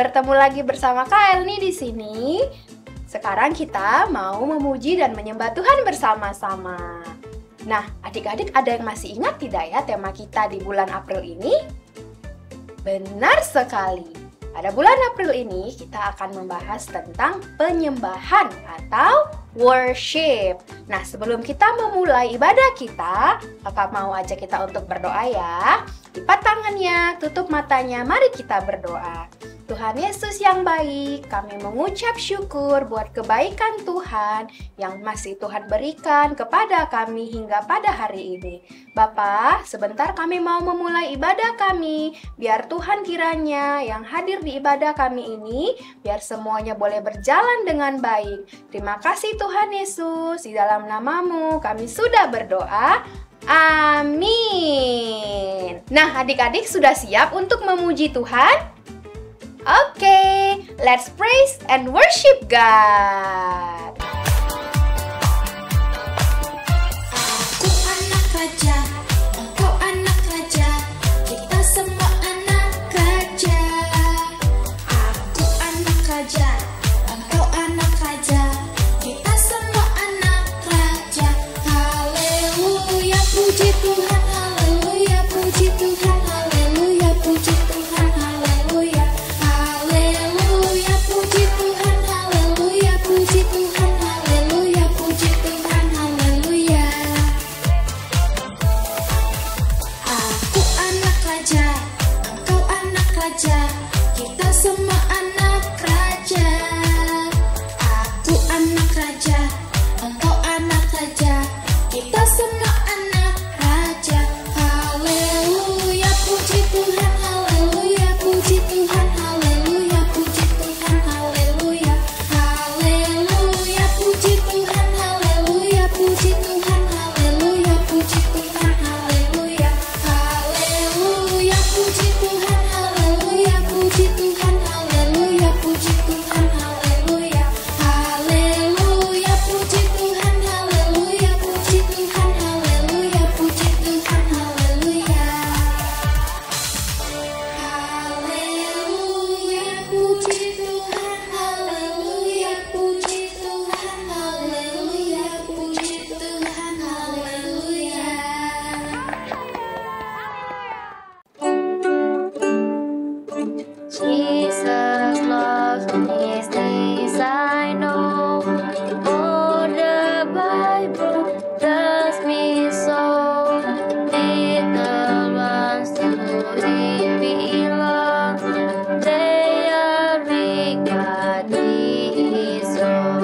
bertemu lagi bersama Kael nih di sini. Sekarang kita mau memuji dan menyembah Tuhan bersama-sama. Nah, adik-adik ada yang masih ingat tidak ya tema kita di bulan April ini? Benar sekali. Pada bulan April ini kita akan membahas tentang penyembahan atau worship. Nah, sebelum kita memulai ibadah kita, kakak mau ajak kita untuk berdoa ya. Lipat tangannya, tutup matanya, mari kita berdoa. Tuhan Yesus yang baik, kami mengucap syukur buat kebaikan Tuhan yang masih Tuhan berikan kepada kami hingga pada hari ini. Bapa, sebentar kami mau memulai ibadah kami. Biar Tuhan kiranya yang hadir di ibadah kami ini, biar semuanya boleh berjalan dengan baik. Terima kasih Tuhan Yesus, di dalam namamu kami sudah berdoa. Amin. Nah, adik-adik sudah siap untuk memuji Tuhan? Oke, let's praise and worship God. Aku anak raja, engkau anak raja, kita semua anak raja. Aku anak raja, engkau anak raja, kita semua anak raja. Haleluya, puji Tuhan, haleluya, puji Tuhan, haleluya, puji Tuhan, haleluya. Haleluya, puji Tuhan, haleluya, puji Tuhan, haleluya, puji Tuhan, haleluya. Aku anak raja, engkau anak raja, kita semua anak raja. Aku anak raja, engkau anak raja, kita semua anak raja. Haleluya, puji Tuhan, haleluya, puji Tuhan, haleluya, puji Tuhan, haleluya. Haleluya, puji Tuhan, haleluya, puji Tuhan, haleluya, puji Tuhan, haleluya. Haleluya, puji Tuhan, haleluya, puji Tuhan, haleluya, puji Tuhan, haleluya. Haleluya, puji Tuhan, haleluya, puji Tuhan, haleluya, puji Tuhan, haleluya. Haleluya, puji Tuhan, haleluya, puji Tuhan, haleluya, puji Tuhan, haleluya. Jesus loves me, this I know. Oh, the Bible tells me so. Little ones to Him belong. They are weak, but He is strong.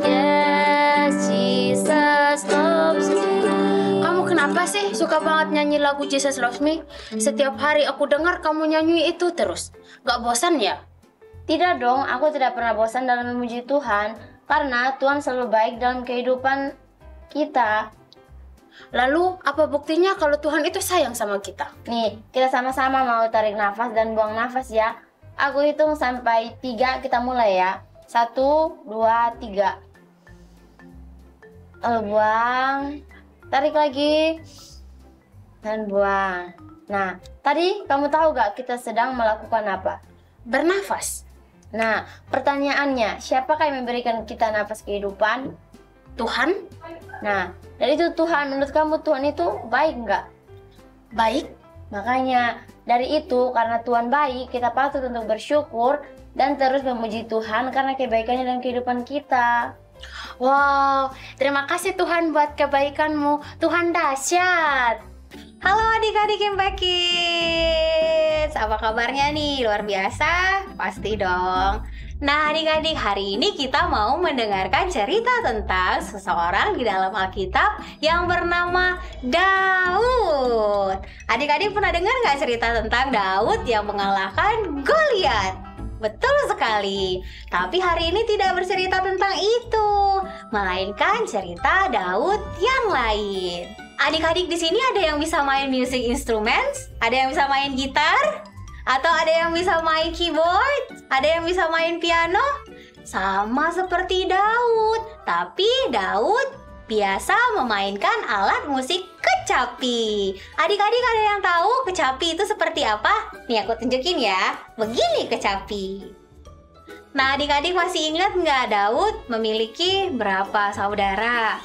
Yes, Jesus loves me. Kamu kenapa sih suka banget nyanyi lagu Jesus Loves Me? Setiap hari aku dengar kamu nyanyi itu terus. Gak bosan ya? Tidak dong, aku tidak pernah bosan dalam memuji Tuhan, karena Tuhan selalu baik dalam kehidupan kita. Lalu apa buktinya kalau Tuhan itu sayang sama kita? Nih, kita sama-sama mau tarik nafas dan buang nafas ya. Aku hitung sampai 3, kita mulai ya. 1, 2, 3. Buang. Tarik lagi. Dan buang. Nah, tadi kamu tahu gak kita sedang melakukan apa? Bernafas. Nah, pertanyaannya, siapakah yang memberikan kita nafas kehidupan? Tuhan Nah, dari itu Tuhan, menurut kamu Tuhan itu baik nggak? baik. Makanya dari itu, karena Tuhan baik, kita patut untuk bersyukur dan terus memuji Tuhan karena kebaikannya dalam kehidupan kita. Wow, terima kasih Tuhan buat kebaikan-Mu. Tuhan dahsyat. Halo adik-adik Impact Kids, apa kabarnya nih? Luar biasa? Pasti dong. Nah adik-adik, hari ini kita mau mendengarkan cerita tentang seseorang di dalam Alkitab yang bernama Daud. Adik-adik pernah dengar nggak cerita tentang Daud yang mengalahkan Goliat? Betul sekali. Tapi hari ini tidak bercerita tentang itu, melainkan cerita Daud yang lain. Adik-adik di sini ada yang bisa main music instruments? Ada yang bisa main gitar? Atau ada yang bisa main keyboard? Ada yang bisa main piano? Sama seperti Daud, tapi Daud biasa memainkan alat musik kecil. kecapi. Adik-adik ada yang tahu kecapi itu seperti apa? Nih aku tunjukin ya. Begini kecapi. Nah, adik-adik masih ingat nggak Daud memiliki berapa saudara?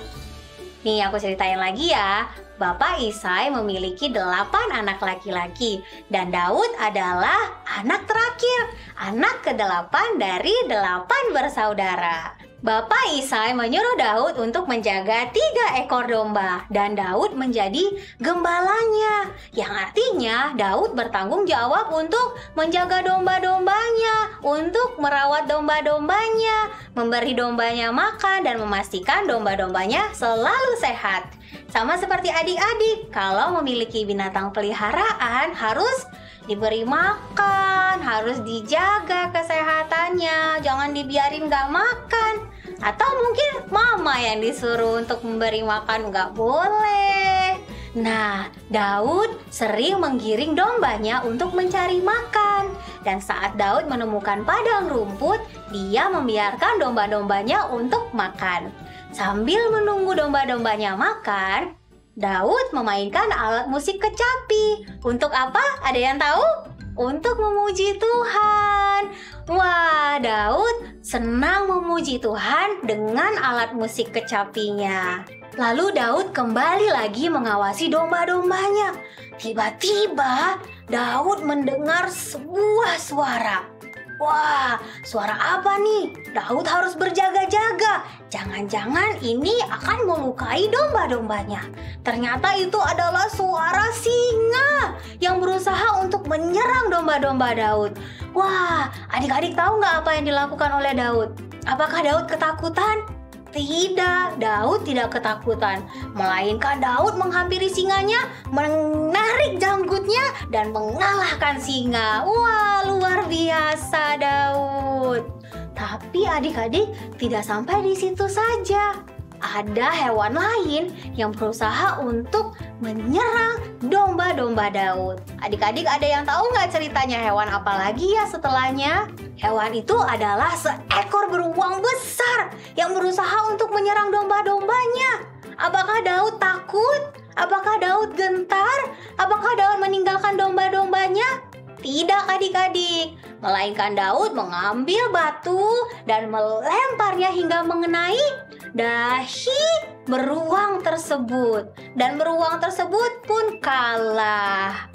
Nih aku ceritain lagi ya. Bapak Isai memiliki 8 anak laki-laki dan Daud adalah anak terakhir, anak ke-8 dari 8 bersaudara. Bapak Isai menyuruh Daud untuk menjaga 3 ekor domba dan Daud menjadi gembalanya, yang artinya Daud bertanggung jawab untuk menjaga domba-dombanya, untuk merawat domba-dombanya, memberi dombanya makan dan memastikan domba-dombanya selalu sehat. Sama seperti adik-adik, kalau memiliki binatang peliharaan harus diberi makan, harus dijaga kesehatannya, jangan dibiarin nggak makan. Atau mungkin mama yang disuruh untuk memberi makan, nggak boleh. Nah, Daud sering menggiring dombanya untuk mencari makan. Dan saat Daud menemukan padang rumput, dia membiarkan domba-dombanya untuk makan. Sambil menunggu domba-dombanya makan, Daud memainkan alat musik kecapi. Untuk apa? Ada yang tahu? Untuk memuji Tuhan. Wah, Daud senang memuji Tuhan dengan alat musik kecapinya. Lalu Daud kembali lagi mengawasi domba-dombanya. Tiba-tiba Daud mendengar sebuah suara. Wah, suara apa nih? Daud harus berjaga-jaga. Jangan-jangan ini akan melukai domba-dombanya. Ternyata itu adalah suara singa yang berusaha untuk menyerang domba-domba Daud. Wah, adik-adik tahu nggak apa yang dilakukan oleh Daud? Apakah Daud ketakutan? Tidak, Daud tidak ketakutan. Melainkan Daud menghampiri singanya, menarik janggutnya, dan mengalahkan singa. Wah, luar biasa Daud. Tapi adik-adik tidak sampai di situ saja. Ada hewan lain yang berusaha untuk menyerang domba-domba Daud. Adik-adik ada yang tahu nggak ceritanya hewan apa lagi ya setelahnya? Hewan itu adalah seekor beruang besar yang berusaha untuk menyerang domba-dombanya. Apakah Daud takut? Apakah Daud gentar? Apakah Daud meninggalkan domba-dombanya? Tidak adik-adik, melainkan Daud mengambil batu dan melemparnya hingga mengenai dahi beruang tersebut. Dan beruang tersebut pun kalah.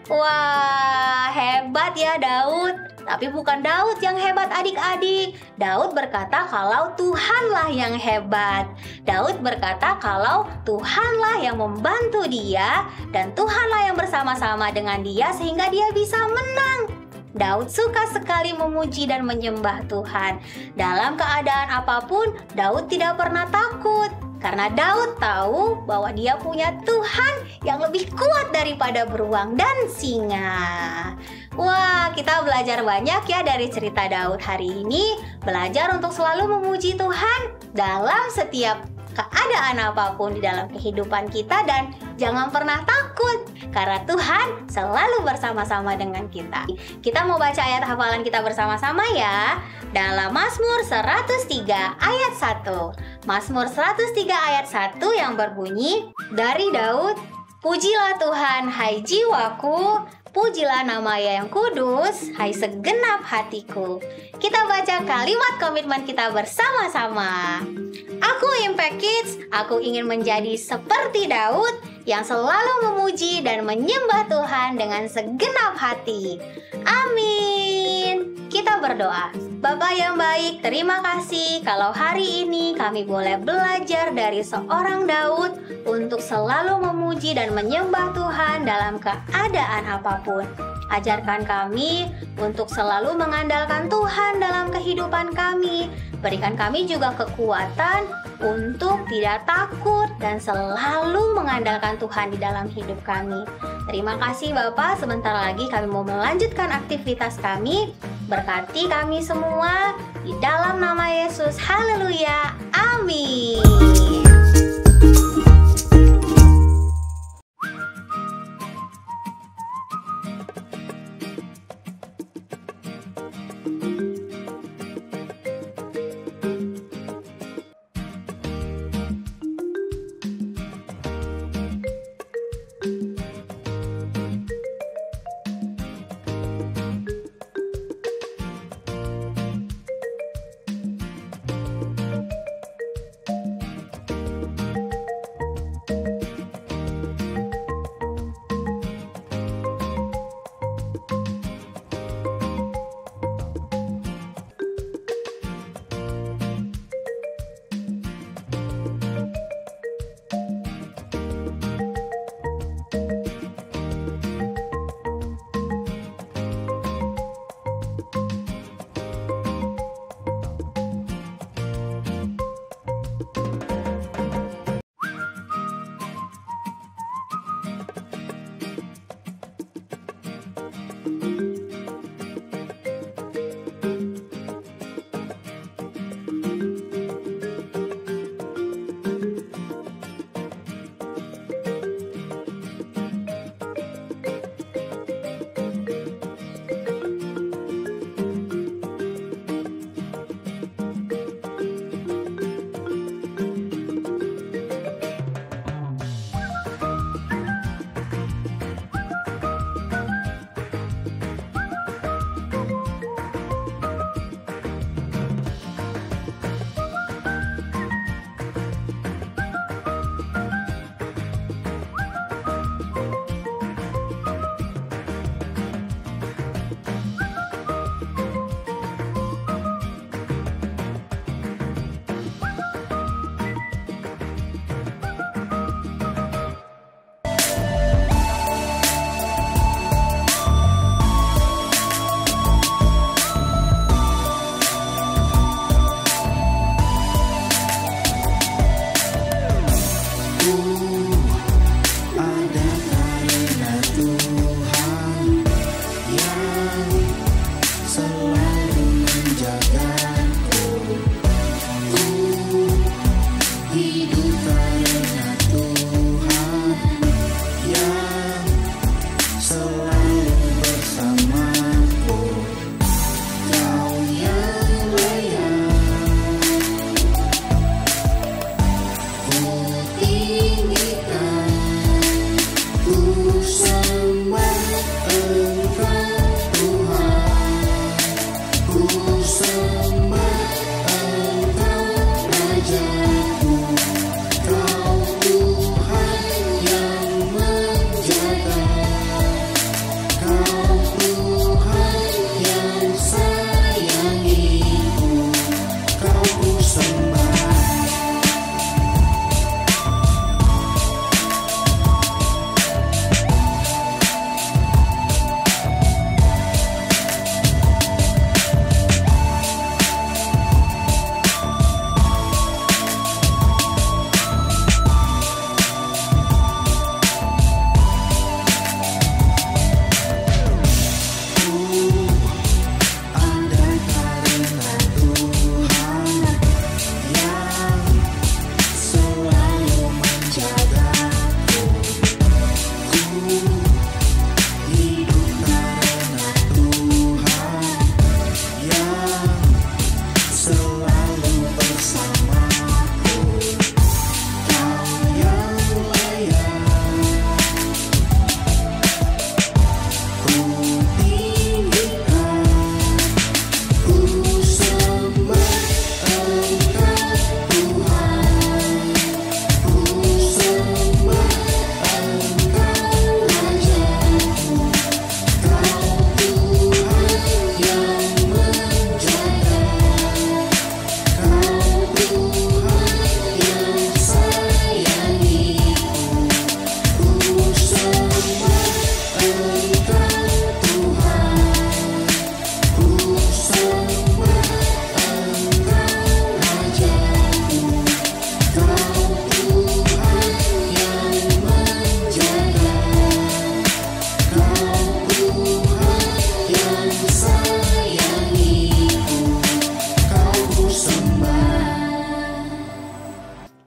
Wah, hebat ya Daud. Tapi bukan Daud yang hebat adik-adik. Daud berkata kalau Tuhanlah yang hebat. Daud berkata kalau Tuhanlah yang membantu dia dan Tuhanlah yang bersama-sama dengan dia sehingga dia bisa menang. Daud suka sekali memuji dan menyembah Tuhan. Dalam keadaan apapun, Daud tidak pernah takut. Karena Daud tahu bahwa dia punya Tuhan yang lebih kuat daripada beruang dan singa. Wah, kita belajar banyak ya dari cerita Daud hari ini. Belajar untuk selalu memuji Tuhan dalam setiap keadaan apapun di dalam kehidupan kita. Dan jangan pernah takut, karena Tuhan selalu bersama-sama dengan kita. Kita mau baca ayat hafalan kita bersama-sama ya. Dalam Mazmur 103 ayat 1. Mazmur 103 ayat 1 yang berbunyi, dari Daud, pujilah Tuhan hai jiwaku, pujilah nama-Nya yang kudus, hai segenap hatiku. Kita baca kalimat komitmen kita bersama-sama. Aku Impact Kids, aku ingin menjadi seperti Daud yang selalu memuji dan menyembah Tuhan dengan segenap hati. Amin. Kita berdoa. Bapa yang baik, terima kasih kalau hari ini kami boleh belajar dari seorang Daud untuk selalu memuji dan menyembah Tuhan dalam keadaan apapun. Ajarkan kami untuk selalu mengandalkan Tuhan dalam kehidupan kami. Berikan kami juga kekuatan untuk tidak takut dan selalu mengandalkan Tuhan di dalam hidup kami. Terima kasih Bapak, sebentar lagi kami mau melanjutkan aktivitas kami. Berkati kami semua di dalam nama Yesus. Haleluya. Amin.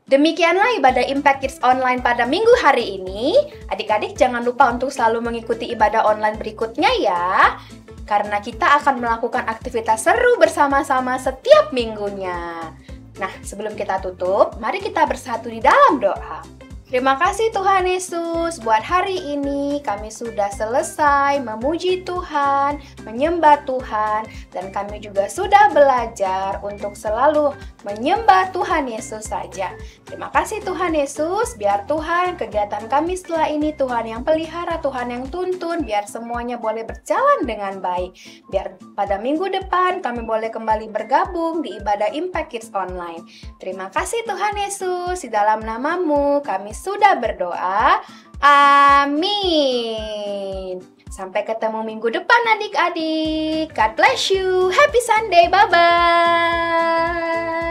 Demikianlah ibadah Impact Kids Online pada minggu hari ini. Adik-adik jangan lupa untuk selalu mengikuti ibadah online berikutnya ya. Karena kita akan melakukan aktivitas seru bersama-sama setiap minggunya. Nah, sebelum kita tutup, mari kita bersatu di dalam doa. Terima kasih Tuhan Yesus, buat hari ini kami sudah selesai memuji Tuhan, menyembah Tuhan, dan kami juga sudah belajar untuk selalu menyembah Tuhan Yesus saja. Terima kasih Tuhan Yesus, biar Tuhan kegiatan kami setelah ini Tuhan yang pelihara, Tuhan yang tuntun, biar semuanya boleh berjalan dengan baik. Biar pada minggu depan kami boleh kembali bergabung di ibadah Impact Kids Online. Terima kasih Tuhan Yesus, di dalam nama-Mu kami sudah berdoa. Amin. Sampai ketemu minggu depan adik-adik. God bless you. Happy Sunday. Bye-bye.